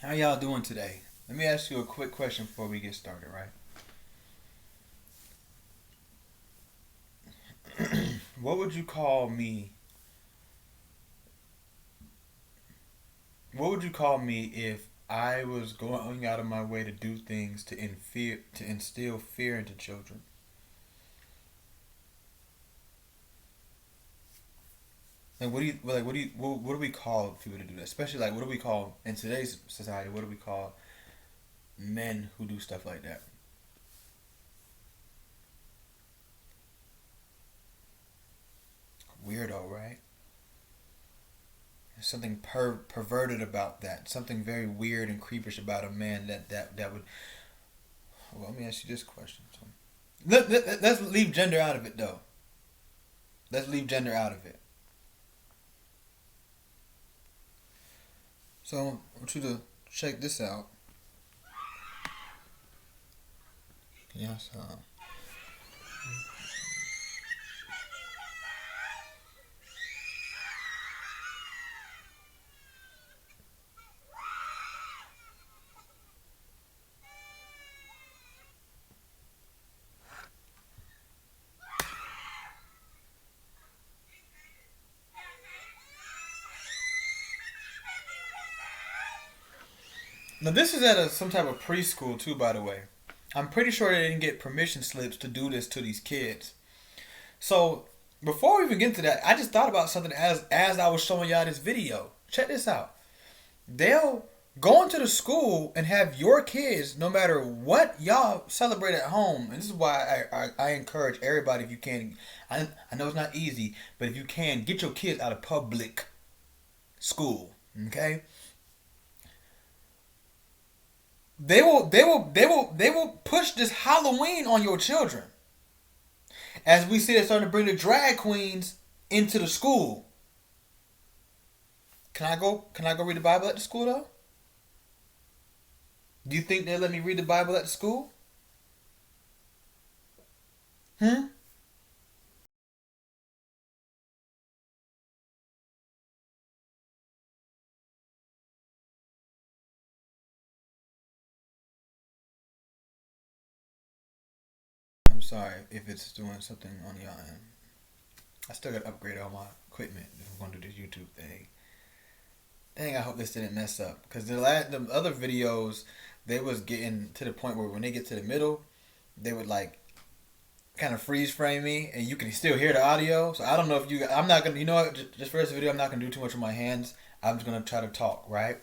How y'all doing today? Let me ask you a quick question before we get started, right? What would you call me? What would you call me if I was going out of my way to do things to instill fear into children? Like what do we call people to do that? Especially like what do we call in today's society? What do we call men who do stuff like that? Weirdo, right? There's something perverted about that. Something very weird and creepish about a man that would. Well, let me ask you this question. So, let's leave gender out of it, though. Let's leave gender out of it. So, I want you to check this out. Yes. Now, this is at some type of preschool, too, by the way. I'm pretty sure they didn't get permission slips to do this to these kids. So, before we even get into that, I just thought about something as I was showing y'all this video. Check this out. They'll go into the school and have your kids, no matter what y'all celebrate at home. And this is why I encourage everybody, if you can. I know it's not easy, but if you can, get your kids out of public school. Okay? They will push this Halloween on your children. As we see, they're starting to bring the drag queens into the school. Can I go read the Bible at the school though? Do you think they'll let me read the Bible at the school? Hmm? I'm sorry if it's doing something on your end. I still gotta upgrade all my equipment if I'm gonna do this YouTube thing. Dang, I hope this didn't mess up. Cause the other videos, they was getting to the point where when they get to the middle, they would like kind of freeze frame me, and you can still hear the audio. So I don't know if you. I'm not gonna. You know what? Just for this video, I'm not gonna do too much with my hands. I'm just gonna try to talk, right?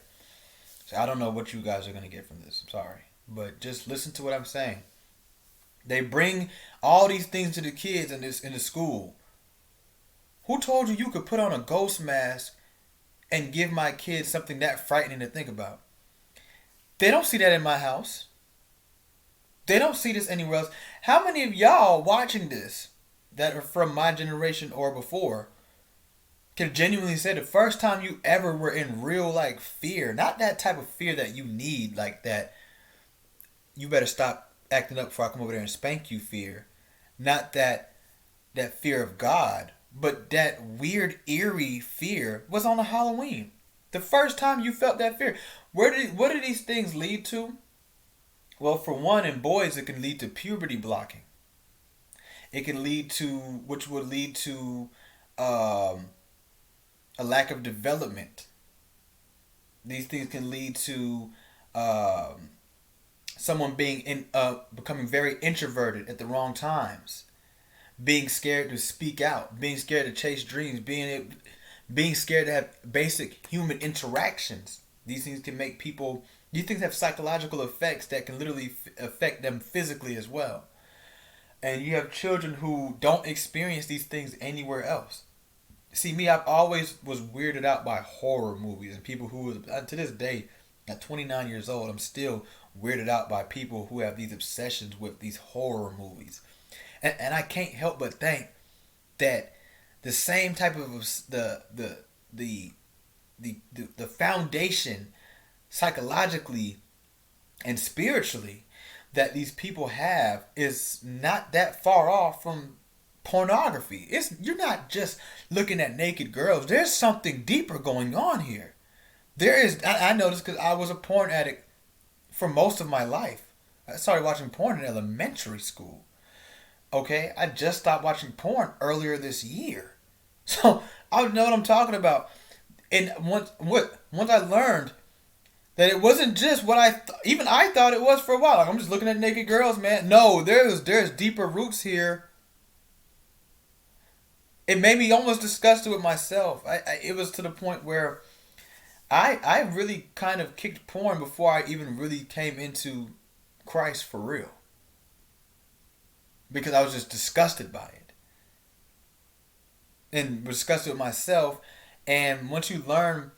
So I don't know what you guys are gonna get from this. I'm sorry, but just listen to what I'm saying. They bring all these things to the kids in the school. Who told you you could put on a ghost mask and give my kids something that frightening to think about? They don't see that in my house. They don't see this anywhere else. How many of y'all watching this that are from my generation or before can genuinely say the first time you ever were in real like fear, not that type of fear that you need, like that you better stop acting up before I come over there and spank you fear. Not that fear of God, but that weird eerie fear was on a Halloween. The first time you felt that fear. What do these things lead to? Well, for one, in boys, it can lead to puberty blocking. It can lead to, which would lead to um, a lack of development. These things can lead to um, someone becoming very introverted at the wrong times, being scared to speak out, being scared to chase dreams, being scared to have basic human interactions. These things can make people. These things have psychological effects that can literally affect them physically as well. And you have children who don't experience these things anywhere else. See, me, I've always was weirded out by horror movies and people who, to this day, at 29 years old, I'm still weirded out by people who have these obsessions with these horror movies. And I can't help but think that the same type of the the foundation psychologically and spiritually that these people have is not that far off from pornography. It's You're not just looking at naked girls. There's something deeper going on here. There is, I noticed because I was a porn addict for most of my life. I started watching porn in elementary school. Okay, I just stopped watching porn earlier this year. So I know what I'm talking about. And once I learned that it wasn't just what even I thought it was for a while. Like, I'm just looking at naked girls, man. No, there's deeper roots here. It made me almost disgusted with myself. It was to the point where I really kind of kicked porn before I even really came into Christ for real, because I was just disgusted by it and disgusted with myself. And once you learn,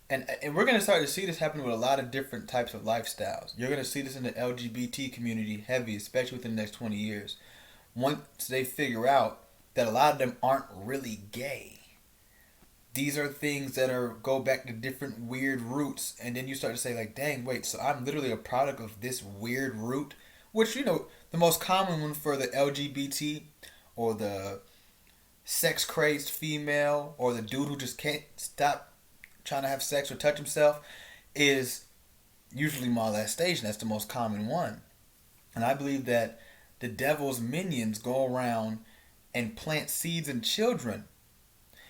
and we're going to start to see this happen with a lot of different types of lifestyles. You're going to see this in the LGBT community heavy, especially within the next 20 years. Once they figure out that a lot of them aren't really gay. These are things that go back to different weird roots, and then you start to say like, dang, wait, so I'm literally a product of this weird root, which, the most common one for the LGBT, or the sex crazed female, or the dude who just can't stop trying to have sex or touch himself, is usually molestation. That's the most common one. And I believe that the devil's minions go around and plant seeds in children.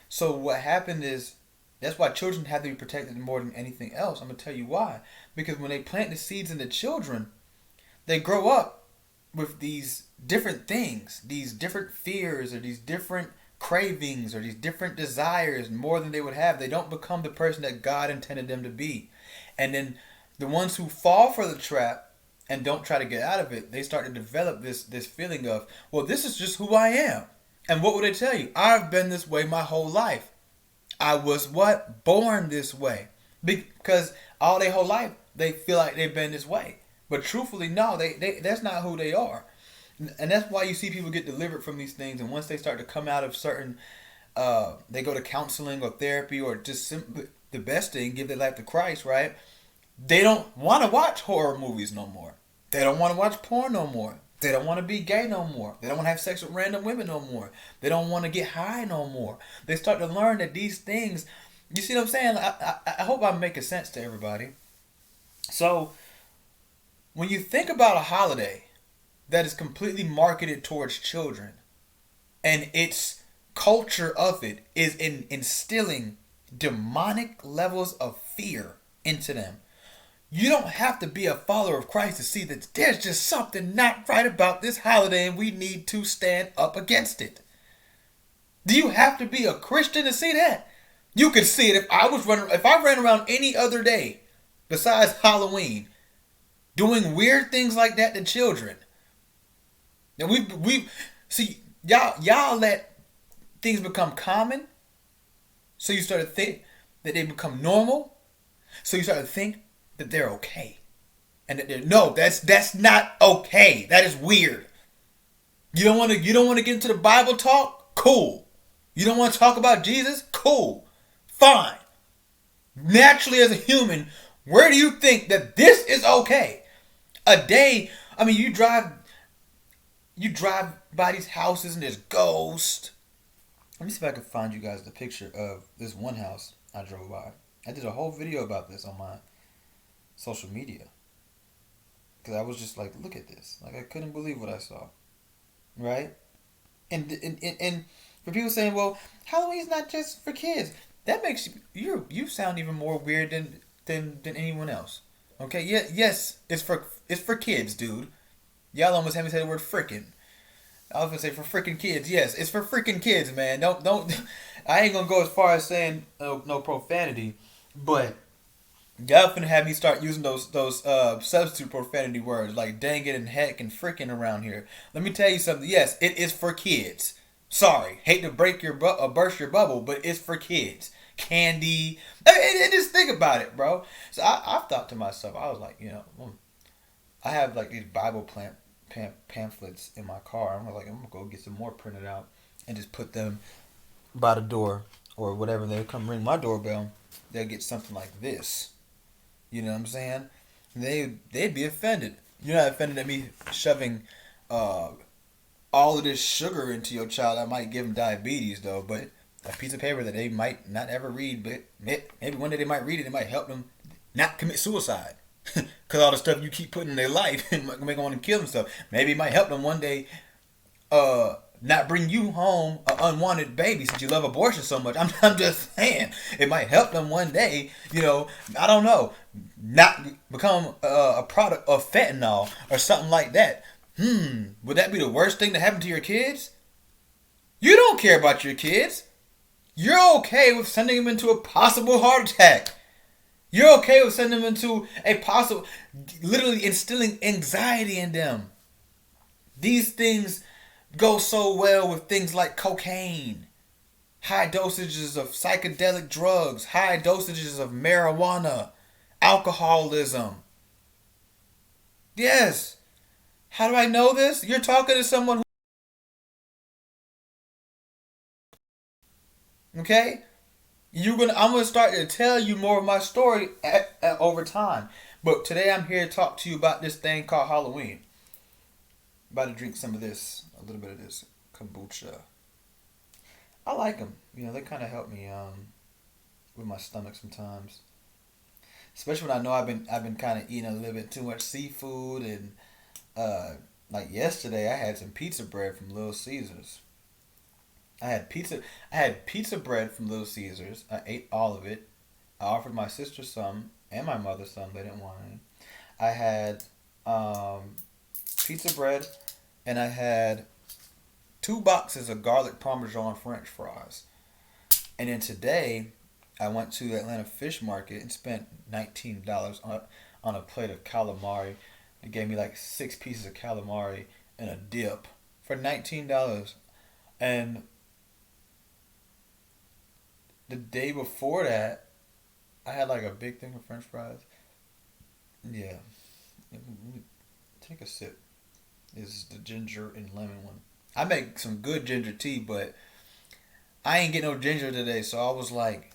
So what happened is, that's why children have to be protected more than anything else. I'm going to tell you why. Because when they plant the seeds in the children, they grow up with these different things, these different fears, or these different cravings, or these different desires more than they would have. They don't become the person that God intended them to be. And then the ones who fall for the trap and don't try to get out of it, they start to develop this feeling of, well, this is just who I am. And what would they tell you? I've been this way my whole life. I was what? Born this way. Because all their whole life, they feel like they've been this way. But truthfully, no, they that's not who they are. And that's why you see people get delivered from these things. And once they start to come out of certain, they go to counseling or therapy, or just simply the best thing, give their life to Christ, right? They don't want to watch horror movies no more. They don't want to watch porn no more. They don't want to be gay no more. They don't want to have sex with random women no more. They don't want to get high no more. They start to learn that these things, you see what I'm saying? I hope I'm making sense to everybody. So, when you think about a holiday that is completely marketed towards children, and its culture of it is instilling demonic levels of fear into them, you don't have to be a follower of Christ to see that there's just something not right about this holiday and we need to stand up against it. Do you have to be a Christian to see that? You could see it if I ran around any other day besides Halloween doing weird things like that to children. Now we see y'all let things become common. So you start to think that they become normal. So you start to think that they're okay, and that that's not okay. That is weird. You don't want to get into the Bible talk? Cool. You don't want to talk about Jesus? Cool. Fine. Naturally, as a human, where do you think that this is okay? A day, I mean, you drive by these houses and there's ghosts. Let me see if I can find you guys the picture of this one house I drove by. I did a whole video about this on my social media, because I was just like, look at this. Like, I couldn't believe what I saw. Right? And for people saying, well, Halloween's not just for kids, that makes you sound even more weird than anyone else. Okay? Yeah, yes, it's for kids, dude. Y'all almost had me say the word frickin'. I was gonna say for freaking kids. Yes, it's for freaking kids, man. Don't. I ain't gonna go as far as saying no profanity, but y'all finna have me start using those substitute profanity words like dang it and heck and freaking around here. Let me tell you something. Yes, it is for kids. Sorry, hate to burst your bubble, but it's for kids. Candy. And just think about it, bro. So I've thought to myself, I was like, I have like these Bible pamphlets in my car. I'm gonna go get some more printed out and just put them by the door, or whatever. They'll come ring my doorbell. They'll get something like this. You know what I'm saying? They'd be offended. You're not offended at me shoving all of this sugar into your child. I might give him diabetes though, but a piece of paper that they might not ever read, but maybe one day they might read it. It might help them not commit suicide. Because all the stuff you keep putting in their life and make them want to kill themselves. Maybe it might help them one day not bring you home an unwanted baby since you love abortion so much. I'm just saying. It might help them one day, I don't know, not become a product of fentanyl or something like that. Would that be the worst thing to happen to your kids? You don't care about your kids. You're okay with sending them into a possible heart attack. You're okay with sending them into a possible, literally instilling anxiety in them. These things go so well with things like cocaine, high dosages of psychedelic drugs, high dosages of marijuana, alcoholism. Yes. How do I know this? You're talking to someone who, okay? I'm gonna start to tell you more of my story over time. But today I'm here to talk to you about this thing called Halloween. About to drink some of this, a little bit of this kombucha. I like them. They kind of help me with my stomach sometimes. Especially when I know I've been kind of eating a little bit too much seafood and uh, like yesterday I had some pizza bread from Little Caesars. I had pizza bread from Little Caesars. I ate all of it. I offered my sister some and my mother some. They didn't want any. I had um, pizza bread, and I had 2 boxes of garlic parmesan French fries. And then today, I went to the Atlanta Fish Market and spent $19 on a plate of calamari. They gave me like 6 pieces of calamari and a dip for $19. And the day before that, I had like a big thing of French fries. Yeah, take a sip. This is the ginger and lemon one. I make some good ginger tea, but I ain't get no ginger today, so I was like,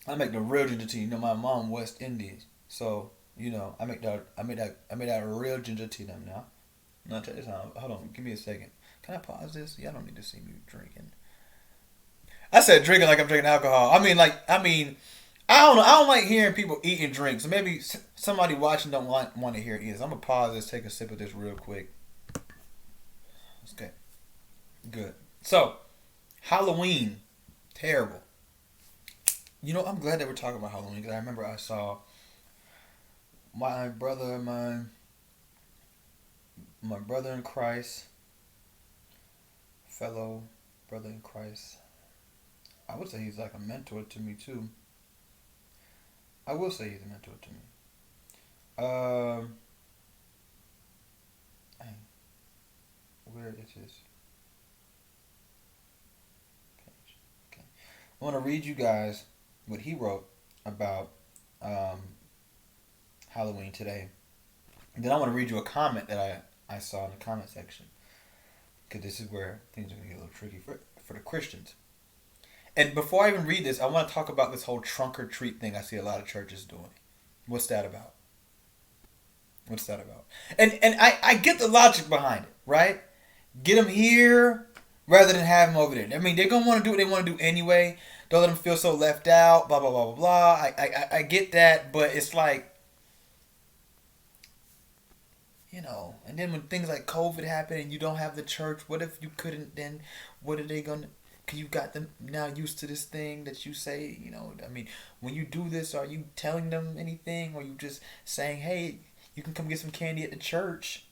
I make the real ginger tea. My mom West Indies, so I made that real ginger tea now. Now check this out. Hold on, give me a second. Can I pause this? Y'all don't need to see me drinking. I said drinking like I'm drinking alcohol. I don't know. I don't like hearing people eat and drink. So maybe somebody watching don't want to hear it either. So I'm gonna pause this, take a sip of this real quick. Okay, good. So Halloween, terrible. I'm glad that we're talking about Halloween because I remember I saw my brother, my brother in Christ, fellow brother in Christ. I would say he's like a mentor to me too. I will say he's a mentor to me. Um, Dang, where is his page? Okay, I want to read you guys what he wrote about um, Halloween today. And then I want to read you a comment that I saw in the comment section because this is where things are going to get a little tricky for the Christians. And before I even read this, I want to talk about this whole trunk or treat thing I see a lot of churches doing. What's that about? What's that about? And I get the logic behind it, right? Get them here rather than have them over there. I mean, they're going to want to do what they want to do anyway. Don't let them feel so left out, blah, blah, blah, blah, blah. I get that, but it's like, and then when things like COVID happen and you don't have the church, what if you couldn't then? What are they going to? Cause you got them now used to this thing that you say, when you do this, are you telling them anything? Or you just saying, hey, you can come get some candy at the church?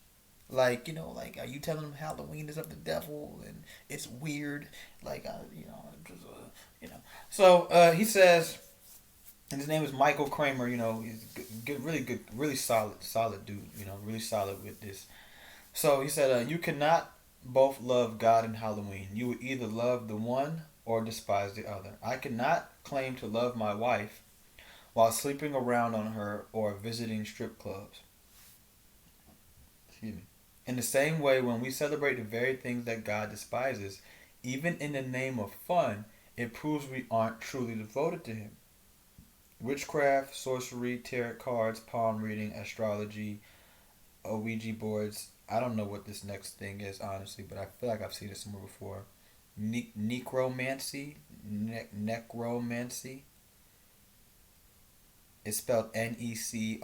Are you telling them Halloween is of the devil and it's weird? Just, So he says, and his name is Michael Kramer. He's good, really good, really solid dude. Really solid with this. So he said, you cannot both love God and Halloween. You would either love the one or despise the other. I cannot claim to love my wife while sleeping around on her or visiting strip clubs. Excuse me. In the same way, when we celebrate the very things that God despises, even in the name of fun, it proves we aren't truly devoted to Him. Witchcraft, sorcery, tarot cards, palm reading, astrology, Ouija boards. I don't know what this next thing is, honestly, but I feel like I've seen it somewhere before. necromancy. Necromancy. It's spelled Necromancy.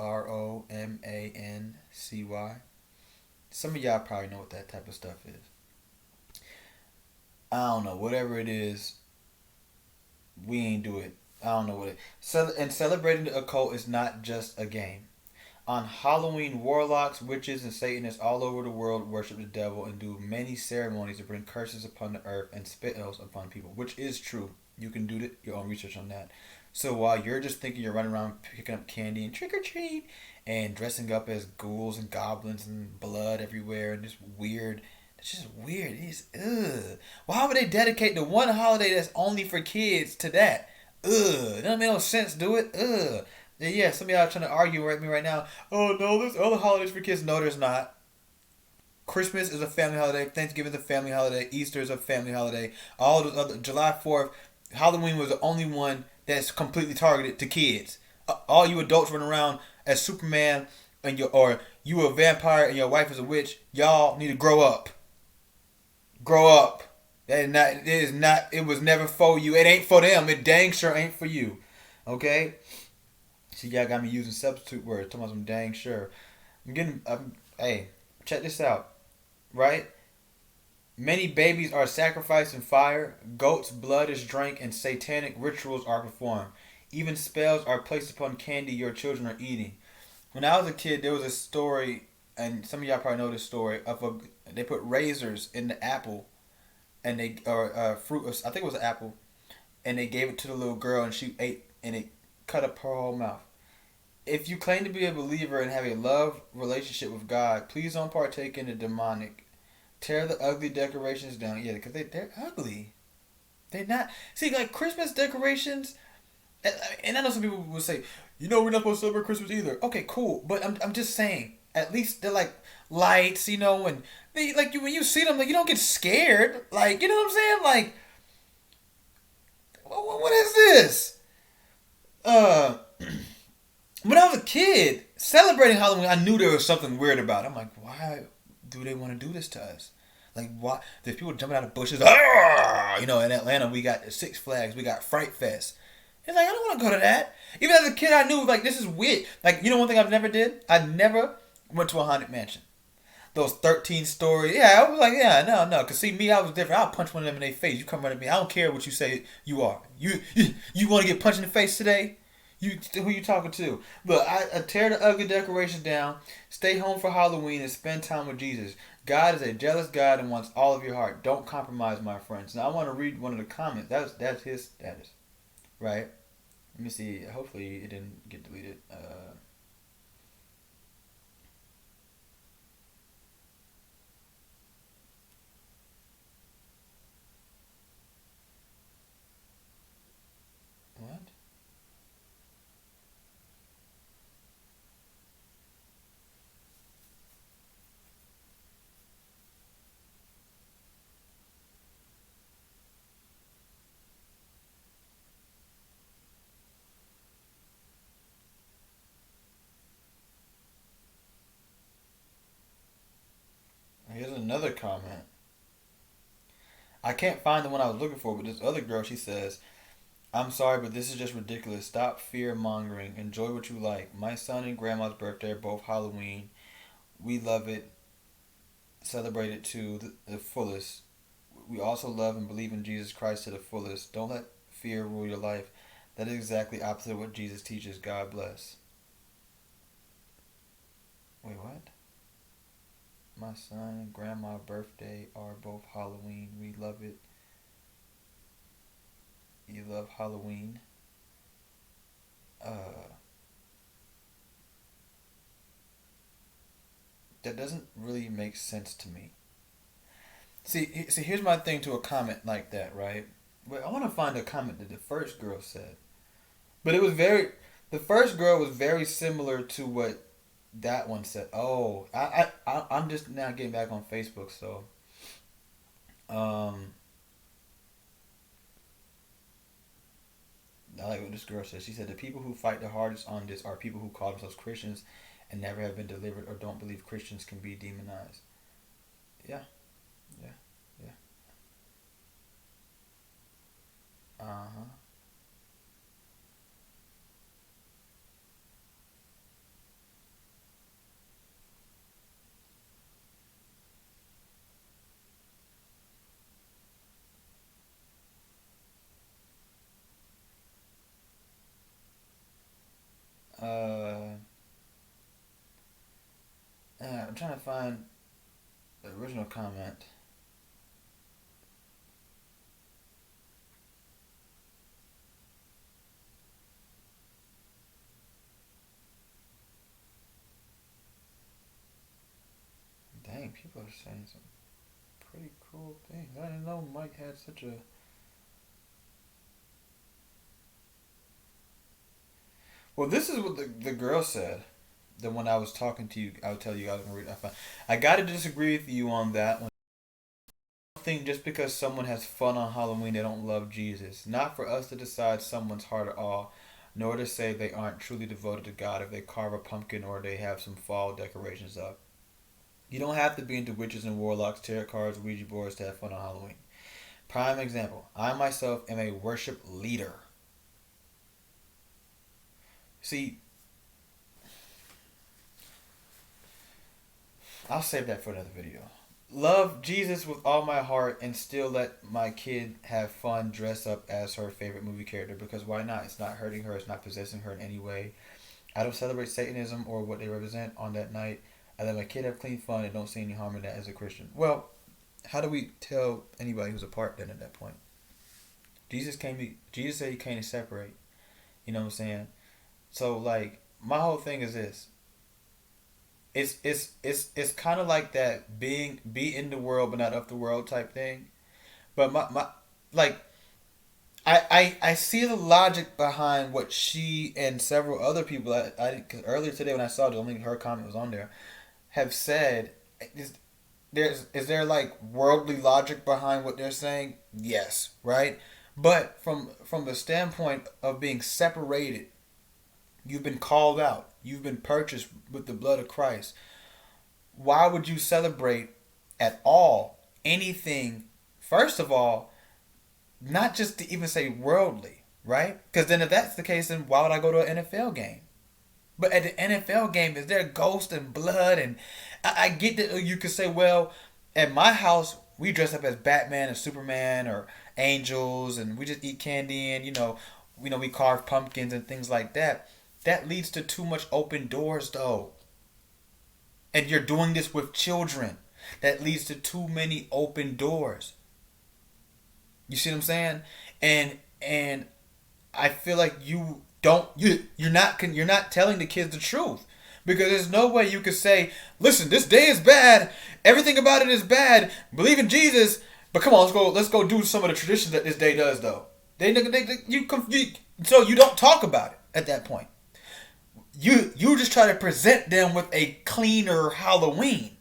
Some of y'all probably know what that type of stuff is. I don't know. Whatever it is, we ain't do it. I don't know what it. And celebrating the occult is not just a game. On Halloween, warlocks, witches, and Satanists all over the world worship the devil and do many ceremonies to bring curses upon the earth and spells upon people, which is true. You can do your own research on that. So while you're just thinking you're running around picking up candy and trick or treat and dressing up as ghouls and goblins and blood everywhere and just weird, it's just weird. It's ugh. Why would they dedicate the one holiday that's only for kids to that? Ugh. It doesn't make no sense, do it? Ugh. Yeah, some of y'all are trying to argue with me right now. Oh no, there's other holidays for kids. No, there's not. Christmas is a family holiday. Thanksgiving is a family holiday. Easter is a family holiday. All those other July 4th, Halloween was the only one that's completely targeted to kids. All you adults running around as Superman and you a vampire and your wife is a witch. Y'all need to grow up. Grow up. That is not. It is not. It was never for you. It ain't for them. It dang sure ain't for you. Okay. See, y'all got me using substitute words. Talking about some dang sure. Hey, check this out. Right? Many babies are sacrificed in fire. Goat's blood is drank, and satanic rituals are performed. Even spells are placed upon candy your children are eating. When I was a kid, there was a story, and some of y'all probably know this story they put razors in the apple, and they or fruit. I think it was an apple, and they gave it to the little girl, and she ate, and it cut up her whole mouth. If you claim to be a believer and have a love relationship with God, please don't partake in the demonic. Tear the ugly decorations down. Yeah, because they're ugly. They're not. See, like Christmas decorations, and I know some people will say, we're not supposed to celebrate Christmas either. Okay, cool. But I'm just saying, at least they're like lights, and they like when you see them, like you don't get scared. Like, you know what I'm saying? Like, what is this? Uh. When I was a kid, celebrating Halloween, I knew there was something weird about it. I'm like, why do they want to do this to us? Like, why? There's people jumping out of bushes. Ah! In Atlanta, we got Six Flags. We got Fright Fest. It's like, I don't want to go to that. Even as a kid, I knew, like, this is weird. Like, one thing I've never did? I never went to a haunted mansion. Those 13 stories. Yeah, I was like, yeah, no. Because, see, me, I was different. I'll punch one of them in their face. You come running at me. I don't care what you say you are. You want to get punched in the face today? Who you talking to? Look, I tear the ugly decorations down, stay home for Halloween, and spend time with Jesus. God is a jealous God and wants all of your heart. Don't compromise, my friends. Now, I want to read one of the comments. That's his status, right? Let me see. Hopefully, it didn't get deleted. What? Here's another comment. I can't find the one I was looking for, but this other girl, she says, I'm sorry, but this is just ridiculous. Stop fear mongering. Enjoy what you like. My son and grandma's birthday are both Halloween. We love it. Celebrate it to the fullest. We also love and believe in Jesus Christ to the fullest. Don't let fear rule your life. That is exactly opposite of what Jesus teaches. God bless. Wait, what? My son and grandma's birthday are both Halloween. We love it. You love Halloween. Uh, that doesn't really make sense to me. See, here's my thing to a comment like that, right? But I want to find a comment that the first girl said. But the first girl was very similar to what that one said. Oh, I'm just now getting back on Facebook, so um, I like what this girl said. She said the people who fight the hardest on this are people who call themselves Christians and never have been delivered or don't believe Christians can be demonized. Yeah, yeah, yeah. Uh-huh. Uh, I'm trying to find the original comment. Dang, people are saying some pretty cool things. I didn't know Mike had such a. Well, this is what the girl said. The one I was talking to you, I would tell you I was gonna read. I got to disagree with you on that one. I don't think just because someone has fun on Halloween, they don't love Jesus. Not for us to decide someone's heart at all, nor to say they aren't truly devoted to God if they carve a pumpkin or they have some fall decorations up. You don't have to be into witches and warlocks, tarot cards, Ouija boards to have fun on Halloween. Prime example: I myself am a worship leader. See, I'll save that for another video. Love Jesus with all my heart and still let my kid have fun, dress up as her favorite movie character because why not? It's not hurting her, it's not possessing her in any way. I don't celebrate Satanism or what they represent on that night. I let my kid have clean fun and don't see any harm in that as a Christian. Well, how do we tell anybody who's apart then at that point? Jesus said he came to separate. You know what I'm saying? So like my whole thing is this. It's kind of like that being be in the world but not of the world type thing. But my like I see the logic behind what she and several other people cause earlier today when I saw it, only her comment was on there, have said. Is there like worldly logic behind what they're saying? Yes, right. But from the standpoint of being separated, you've been called out. You've been purchased with the blood of Christ. Why would you celebrate at all anything? First of all, not just to even say worldly, right? Because then if that's the case, then why would I go to an NFL game? But at the NFL game, is there ghost and blood? And I get that you could say, well, at my house, we dress up as Batman and Superman or angels, and we just eat candy, and we carve pumpkins and things like that. That leads to too much open doors, though. And you're doing this with children. That leads to too many open doors. You see what I'm saying? And I feel like you're not telling the kids the truth. Because there's no way you could say, listen, this day is bad. Everything about it is bad. Believe in Jesus. But come on, let's go do some of the traditions that this day does though. So you don't talk about it at that point. You just try to present them with a cleaner Halloween.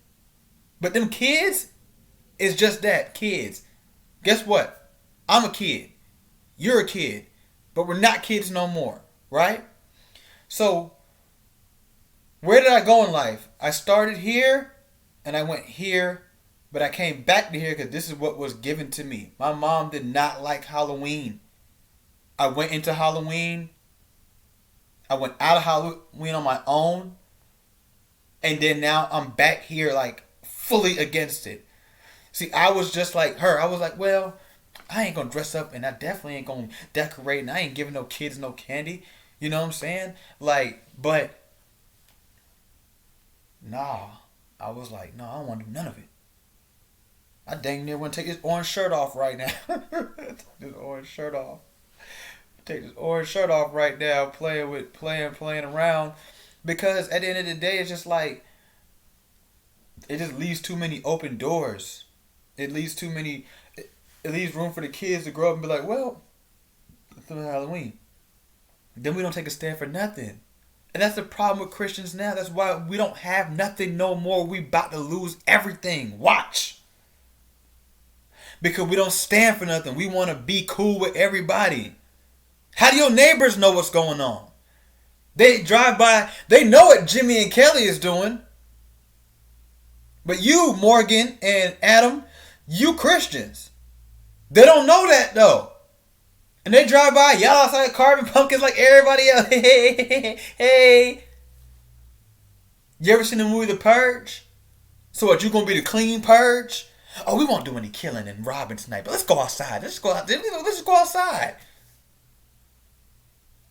But them kids is just that, kids. Guess what? I'm a kid. You're a kid. But we're not kids no more, right? So where did I go in life? I started here and I went here, but I came back to here because this is what was given to me. My mom did not like Halloween. I went into Halloween. I went out of Halloween on my own. And then now I'm back here like fully against it. See, I was just like her. I was like, well, I ain't gonna dress up and I definitely ain't gonna decorate and I ain't giving no kids no candy. You know what I'm saying? Like, but nah. I was like, no, I don't want to do none of it. I dang near want to take this orange shirt off right now. Take this orange shirt off. Take this orange shirt off right now, playing around. Because at the end of the day, it's just like it just leaves too many open doors. It leaves too many. It leaves room for the kids to grow up and be like, well, it's Halloween. Then we don't take a stand for nothing. And that's the problem with Christians now. That's why we don't have nothing no more. We about to lose everything. Watch. Because we don't stand for nothing. We want to be cool with everybody. How do your neighbors know what's going on? They drive by. They know what Jimmy and Kelly is doing. But you, Morgan and Adam, you Christians. They don't know that though. And they drive by, y'all outside carving pumpkins like everybody else. Hey, hey. You ever seen the movie The Purge? So what, you gonna be the clean purge? Oh, we won't do any killing and robbing tonight, but let's go outside. Let's go out. Let's just go outside.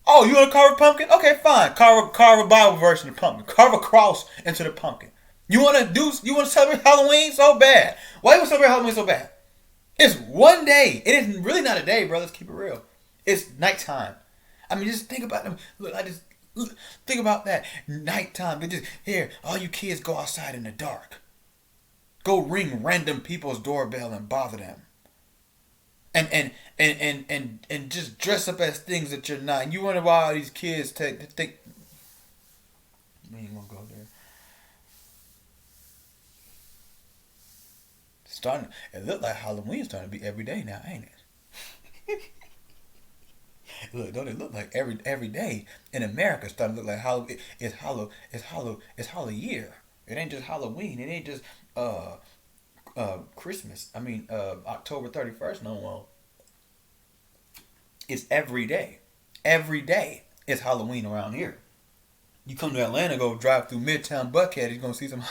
Oh, you want to carve a pumpkin? Okay, fine. Carve a Bible verse in the pumpkin. Carve a cross into the pumpkin. You want to celebrate Halloween so bad? Why you want to celebrate Halloween so bad? It's one day. It is really not a day, bro. Let's keep it real. It's nighttime. I mean, just think about them. Look, think about that nighttime. They just here. All you kids go outside in the dark. Go ring random people's doorbell and bother them. And just dress up as things that you're not. You wonder why all these kids think. We ain't gonna go there. It look like Halloween's starting to be every day now, ain't it? Look, don't it look like every day in America starting to look like Halloween? It's Hollow year. It ain't just Halloween. It ain't just Christmas. I mean October 31st no more. It's every day. Every day it's Halloween around here. You come to Atlanta, go drive through Midtown Buckhead, you're gonna see some.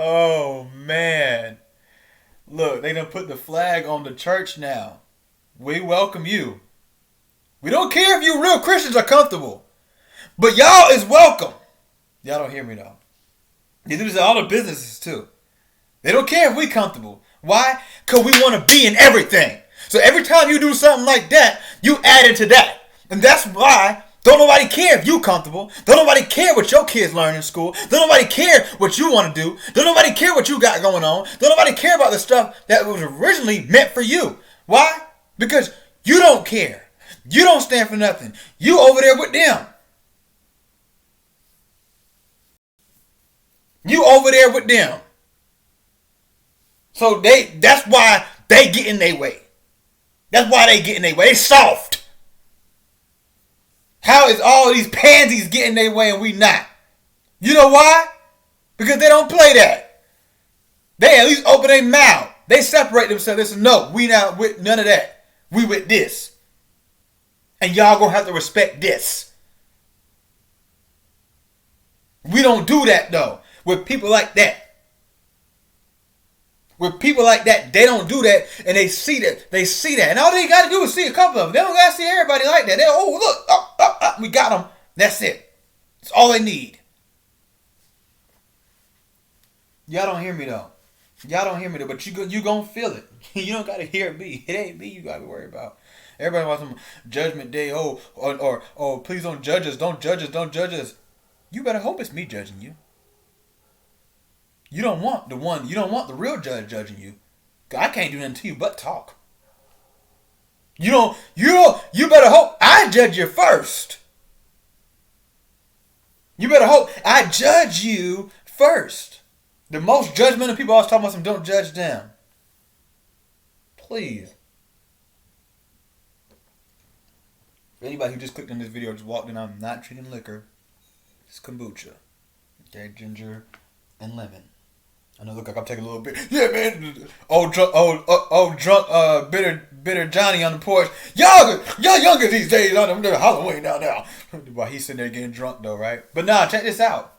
Oh man. Look, they done put the flag on the church now. We welcome you. We don't care if you real Christians are comfortable. But y'all is welcome. Y'all don't hear me though. They do this at all the businesses too. They don't care if we comfortable. Why? Because we want to be in everything. So every time you do something like that, you add into that. And that's why don't nobody care if you comfortable. Don't nobody care what your kids learn in school. Don't nobody care what you want to do. Don't nobody care what you got going on. Don't nobody care about the stuff that was originally meant for you. Why? Because you don't care. You don't stand for nothing. You over there with them. You over there with them. So that's why they get in their way. That's why they get in their way. They soft. How is all these pansies getting their way and we not? You know why? Because they don't play that. They at least open their mouth. They separate themselves. They say, no, we not with none of that. We with this. And y'all gonna have to respect this. We don't do that though. With people like that. With people like that, they don't do that, and they see that. They see that, and all they got to do is see a couple of them. They don't got to see everybody like that. They look, we got them. That's it. That's all they need. Y'all don't hear me though. But you gonna feel it. You don't gotta hear me. It ain't me you gotta worry about. Everybody wants some judgment day. Oh, please don't judge us. Don't judge us. Don't judge us. You better hope it's me judging you. You don't want the real judge judging you. I can't do nothing to you but talk. You better hope I judge you first. You better hope I judge you first. The most judgmental people always talking about some don't judge them. Please. For anybody who just clicked on this video or just walked in, I'm not drinking liquor. It's kombucha. Okay, ginger and lemon. I know, look like I'm taking a little bit. Yeah, man. Old drunk, bitter Johnny on the porch. Y'all younger these days. I'm doing Halloween now. While he's sitting there getting drunk though, right? But nah, check this out.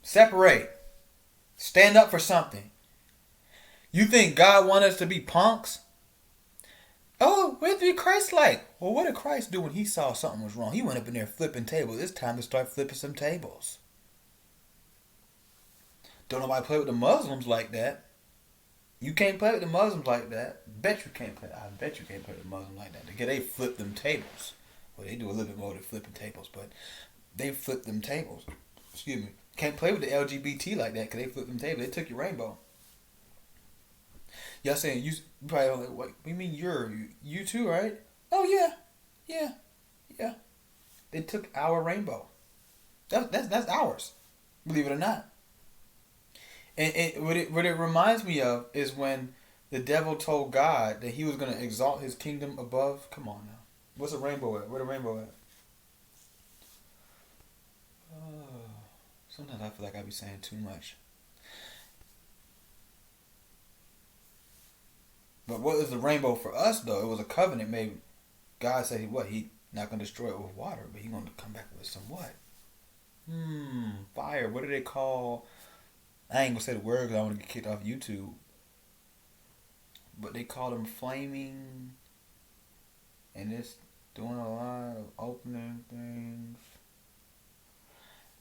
Separate. Stand up for something. You think God wants us to be punks? Oh, we have to be Christ-like. Well, what did Christ do when he saw something was wrong? He went up in there flipping tables. It's time to start flipping some tables. Don't nobody play with the Muslims like that. You can't play with the Muslims like that. I bet you can't play with the Muslims like that. They flip them tables. Well, they do a little bit more than flipping tables, but they flip them tables. Excuse me. Can't play with the LGBT like that because they flip them tables. They took your rainbow. Y'all saying you probably don't like, what you mean you too, right? Oh yeah. They took our rainbow. That's ours. Believe it or not. And what it reminds me of is when the devil told God that he was going to exalt his kingdom above. Come on now. What's a rainbow at? Where the rainbow at? Oh, sometimes I feel like I be saying too much. But what is the rainbow for us though? It was a covenant made. God said he not gonna destroy it with water, but he gonna come back with some what? Fire. What do they call? I ain't gonna say the word because I want to get kicked off YouTube. But they call them flaming, and it's doing a lot of opening things.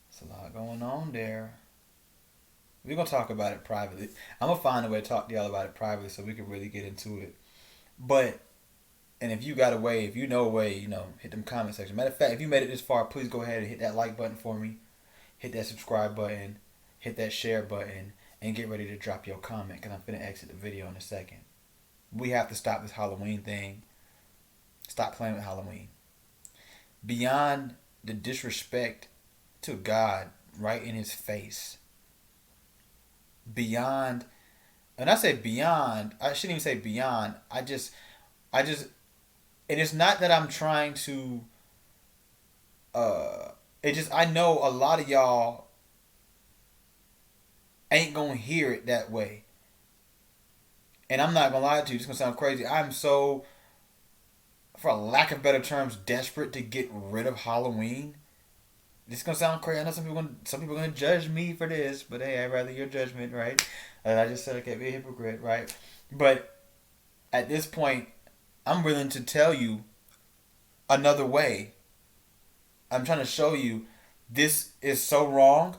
It's a lot going on there. We're gonna talk about it privately. I'm gonna find a way to talk to y'all about it privately so we can really get into it. But and if you got a way, if you know a way, hit them comment section. Matter of fact, if you made it this far, please go ahead and hit that like button for me. Hit that subscribe button. Hit that share button. And get ready to drop your comment because I'm finna exit the video in a second. We have to stop this Halloween thing. Stop playing with Halloween. Beyond the disrespect to God right in his face. Beyond, and I say beyond, I shouldn't even say beyond. And it's not that I'm trying to, I know a lot of y'all ain't gonna hear it that way. And I'm not gonna lie to you, it's gonna sound crazy. I'm so, for a lack of better terms, desperate to get rid of Halloween. This is gonna sound crazy. I know some people are gonna judge me for this, but hey, I'd rather your judgment, right? I just said I can't be a hypocrite, right? But at this point, I'm willing to tell you another way. I'm trying to show you this is so wrong.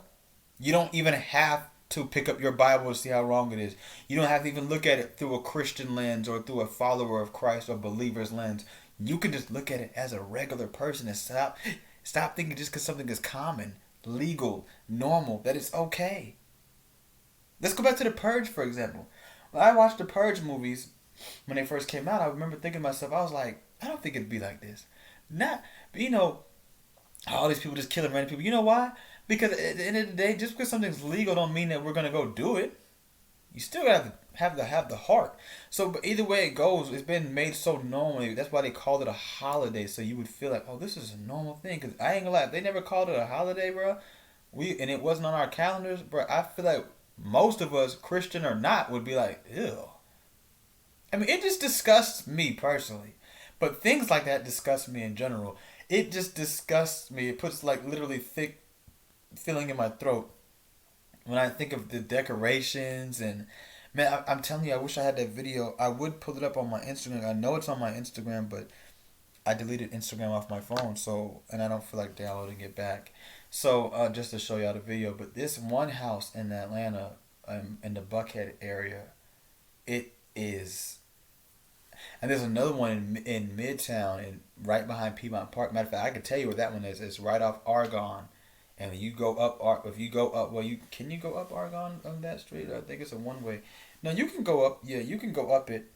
You don't even have to pick up your Bible to see how wrong it is. You don't have to even look at it through a Christian lens or through a follower of Christ or believer's lens. You can just look at it as a regular person and stop thinking just because something is common, legal, normal, that it's okay. Let's go back to The Purge, for example. When I watched the Purge movies, when they first came out, I remember thinking to myself, I was like, I don't think it'd be like this. Not, but all these people just killing random people. You know why? Because at the end of the day, just because something's legal don't mean that we're gonna go do it. You still have the heart. So, but either way it goes, it's been made so normal. That's why they called it a holiday. So you would feel like, oh, this is a normal thing. Cause I ain't gonna lie, if they never called it a holiday, bro. And it wasn't on our calendars, bro. I feel like most of us, Christian or not, would be like, ew. I mean, it just disgusts me personally. But things like that disgust me in general. It just disgusts me. It puts like literally thick feeling in my throat when I think of the decorations and man, I'm telling you, I wish I had that video. I would pull it up on my Instagram. I know it's on my Instagram, but I deleted Instagram off my phone, so and I don't feel like downloading it back. So just to show y'all the video, but this one house in Atlanta, in the Buckhead area, it is, and there's another one in Midtown and right behind Piedmont Park. Matter of fact, I can tell you where that one is. It's right off Argonne. And when you go up, if you go up, can you go up Argonne on that street? I think it's a one way. No, you can go up. Yeah, you can go up it.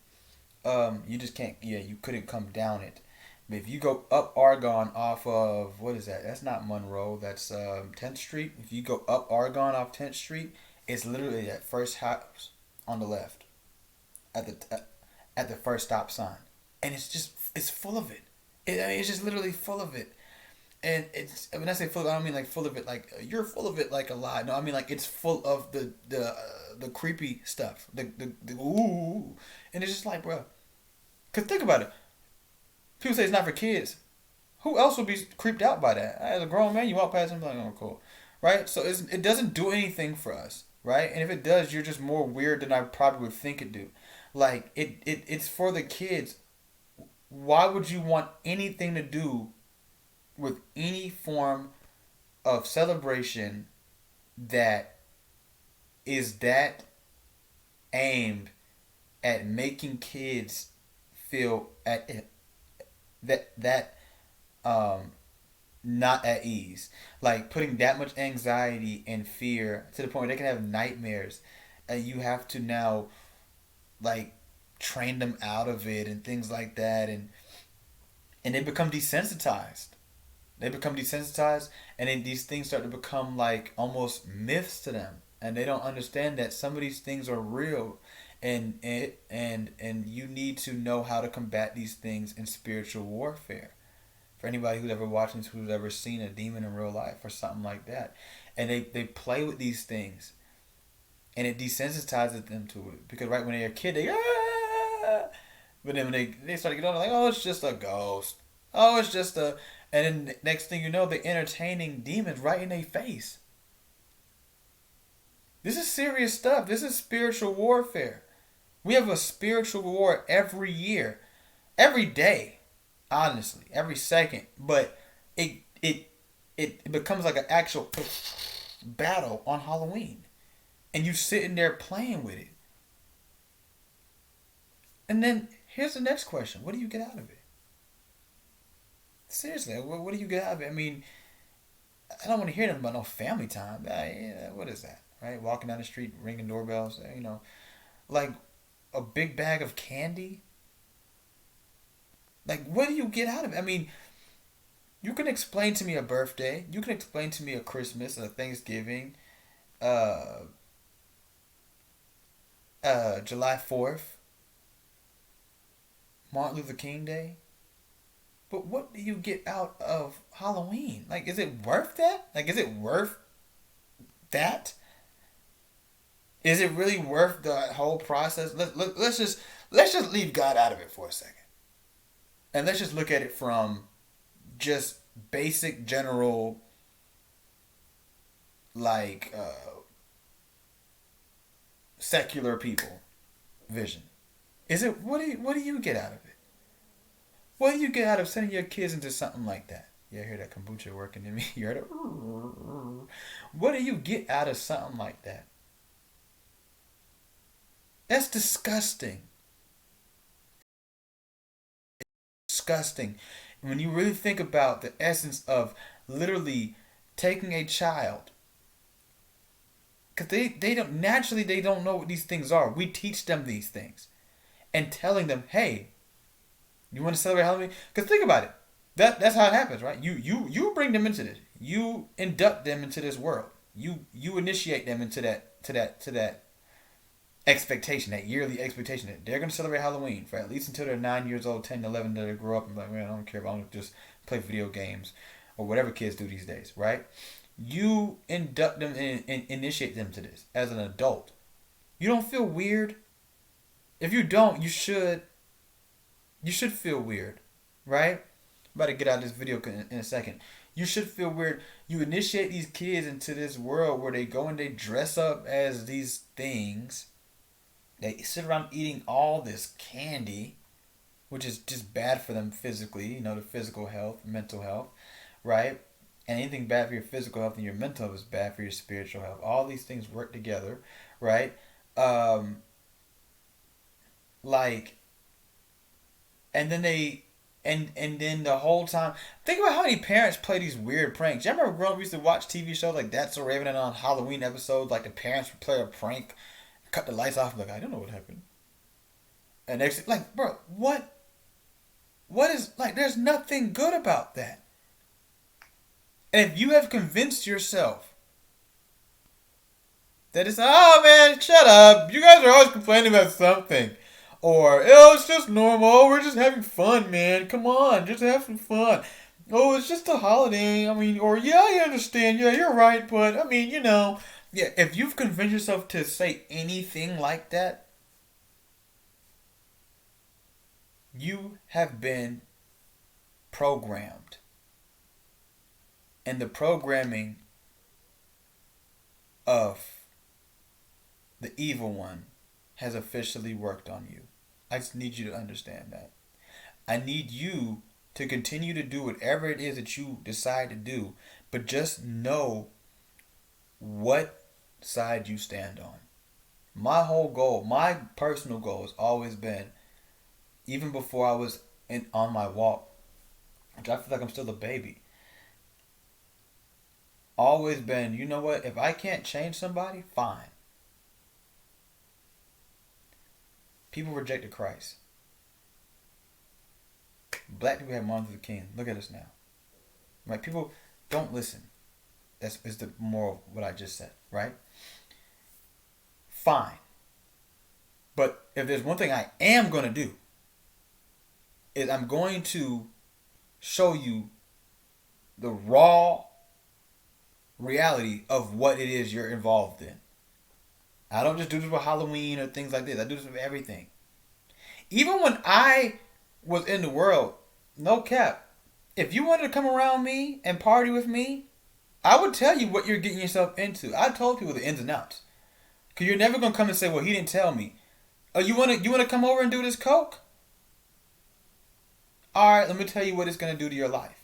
You just can't. Yeah, you couldn't come down it. But if you go up Argonne off of what is that? That's not Monroe. That's 10th Street. If you go up Argonne off 10th Street, it's literally that first house on the left, at the first stop sign, and it's full of it. It's just literally full of it. And it's when I say full, I don't mean like full of it like you're full of it like a lot. No, I mean like it's full of the creepy stuff. The ooh, and it's just like, bro, cause think about it. People say it's not for kids. Who else would be creeped out by that? As a grown man, you walk past and be like, oh, cool, right? So it doesn't do anything for us, right? And if it does, you're just more weird than I probably would think it do. Like it's for the kids. Why would you want anything to do with any form of celebration that is that aimed at making kids feel that not at ease, like putting that much anxiety and fear to the point where they can have nightmares, and you have to now like train them out of it and things like that, and they become desensitized. And then these things start to become like almost myths to them, and they don't understand that some of these things are real, and you need to know how to combat these things in spiritual warfare. For anybody who's ever watched this, who's ever seen a demon in real life or something like that, and they play with these things, and it desensitizes them to it because right when they're a kid, they But then when they start to get on, like, oh, it's just a ghost. Oh, it's just a. And then next thing you know, they're entertaining demons right in their face. This is serious stuff. This is spiritual warfare. We have a spiritual war every year, every day, honestly, every second. But it it it becomes like an actual battle on Halloween, and you sitting there playing with it. And then here's the next question: what do you get out of it? Seriously, what do you get out of it? I mean, I don't want to hear nothing about no family time. Yeah, what is that? Right? Walking down the street, ringing doorbells. Like a big bag of candy. Like, what do you get out of it? I mean, you can explain to me a birthday. You can explain to me a Christmas, a Thanksgiving, uh, July 4th, Martin Luther King Day. But what do you get out of Halloween? Like, is it worth that? Like, is it worth that? Is it really worth the whole process? Let's just leave God out of it for a second, and let's just look at it from just basic general like secular people vision. Is it what do you get out of it? What do you get out of sending your kids into something like that? Yeah, I hear that kombucha working in me. You heard it? What do you get out of something like that? That's disgusting. Disgusting. When you really think about the essence of literally taking a child, because they don't naturally they don't know what these things are. We teach them these things and telling them, hey, you want to celebrate Halloween? Because think about it. That's how it happens, right? You bring them into this. You induct them into this world. You initiate them into that expectation, that yearly expectation that they're going to celebrate Halloween for at least until they're 9 years old, 10, 11, that they grow up and be like, man, I don't care if I want to just play video games or whatever kids do these days, right? You induct them and initiate them to this as an adult. You don't feel weird? If you don't, you should. You should feel weird, right? I'm about to get out of this video in a second. You should feel weird. You initiate these kids into this world where they go and they dress up as these things. They sit around eating all this candy, which is just bad for them physically, the physical health, mental health, right? And anything bad for your physical health and your mental health is bad for your spiritual health. All these things work together, right? Um, like, and then and then the whole time, think about how many parents play these weird pranks. You remember growing up, we used to watch TV shows like That's So Raven, and on Halloween episodes, like the parents would play a prank, cut the lights off, like, I don't know what happened. And next, like, bro, what is, like, there's nothing good about that. And if you have convinced yourself that it's, oh man, shut up, you guys are always complaining about something. Or, oh, it's just normal, we're just having fun, man, come on, just have some fun. Oh, it's just a holiday, I mean, or, yeah, I understand, yeah, you're right, but, I mean, yeah, if you've convinced yourself to say anything like that, you have been programmed. And the programming of the evil one has officially worked on you. I just need you to understand that. I need you to continue to do whatever it is that you decide to do, but just know what side you stand on. My whole goal, my personal goal has always been, even before I was on my walk, which I feel like I'm still a baby, always been, you know what, if I can't change somebody, fine. People rejected Christ. Black people have Martin Luther King. Look at us now. Right? People don't listen. That's is the moral of what I just said, right? Fine. But if there's one thing I am going to do, is I'm going to show you the raw reality of what it is you're involved in. I don't just do this with Halloween or things like this. I do this with everything. Even when I was in the world, no cap, if you wanted to come around me and party with me, I would tell you what you're getting yourself into. I told people the ins and outs. Cause you're never gonna come and say, "Well, he didn't tell me." Oh, you wanna come over and do this coke? All right, let me tell you what it's gonna do to your life.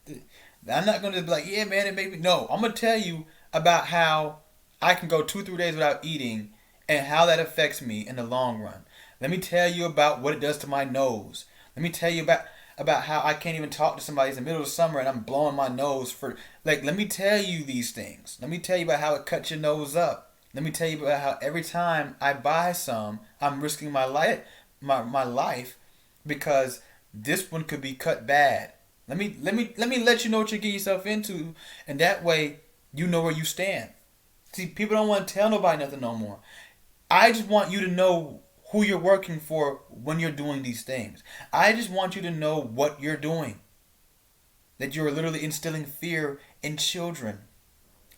I'm not gonna be like, "Yeah, man, it made me." No, I'm gonna tell you about how I can go 2, 3 days without eating and how that affects me in the long run. Let me tell you about what it does to my nose. Let me tell you about how I can't even talk to somebody in the middle of summer and I'm blowing my nose for like. Let me tell you these things. Let me tell you about how it cuts your nose up. Let me tell you about how every time I buy some, I'm risking my life, because this one could be cut bad. Let me let you know what you're getting yourself into, and that way you know where you stand. See, people don't want to tell nobody nothing no more. I just want you to know who you're working for when you're doing these things. I just want you to know what you're doing. That you're literally instilling fear in children.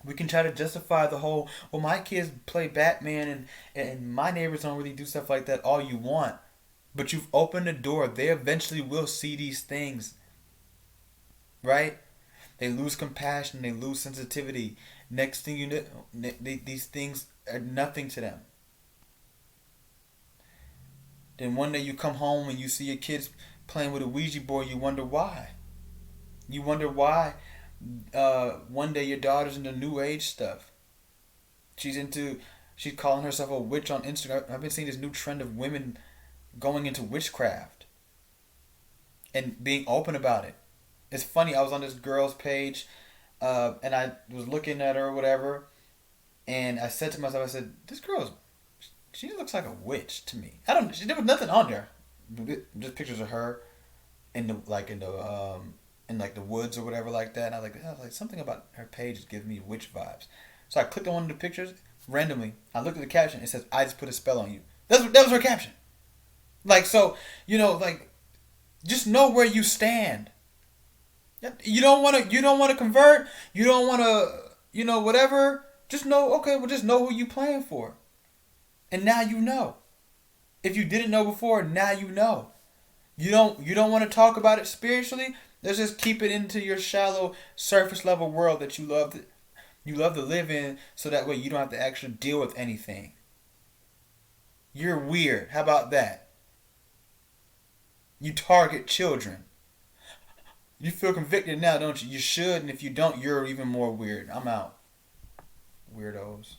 We can try to justify the whole, well, my kids play Batman and my neighbors don't really do stuff like that all you want. But you've opened the door. They eventually will see these things, right? They lose compassion. They lose sensitivity. Next thing you know, these things are nothing to them. Then one day you come home and you see your kids playing with a Ouija board. You wonder why. You wonder why. One day your daughter's into new age stuff. She's into. She's calling herself a witch on Instagram. I've been seeing this new trend of women going into witchcraft and being open about it. It's funny. I was on this girl's page, and I was looking at her or whatever, and I said to myself, I said, "This girl's she looks like a witch to me." I don't. There was nothing on there, just pictures of her in like the woods or whatever like that. And I was like something about her page is giving me witch vibes. So I clicked on one of the pictures randomly. I looked at the caption. It says, "I just put a spell on you." That was her caption. Like, so, like, just know where you stand. You don't want to convert. You don't want to, whatever. Just know, okay, well, just know who you playing for. And now you know. If you didn't know before, now you know. You don't want to talk about it spiritually. Let's just keep it into your shallow surface level world that you love to live in, so that way you don't have to actually deal with anything. You're weird. How about that? You target children. You feel convicted now, don't you? You should, and if you don't, you're even more weird. I'm out. Weirdos.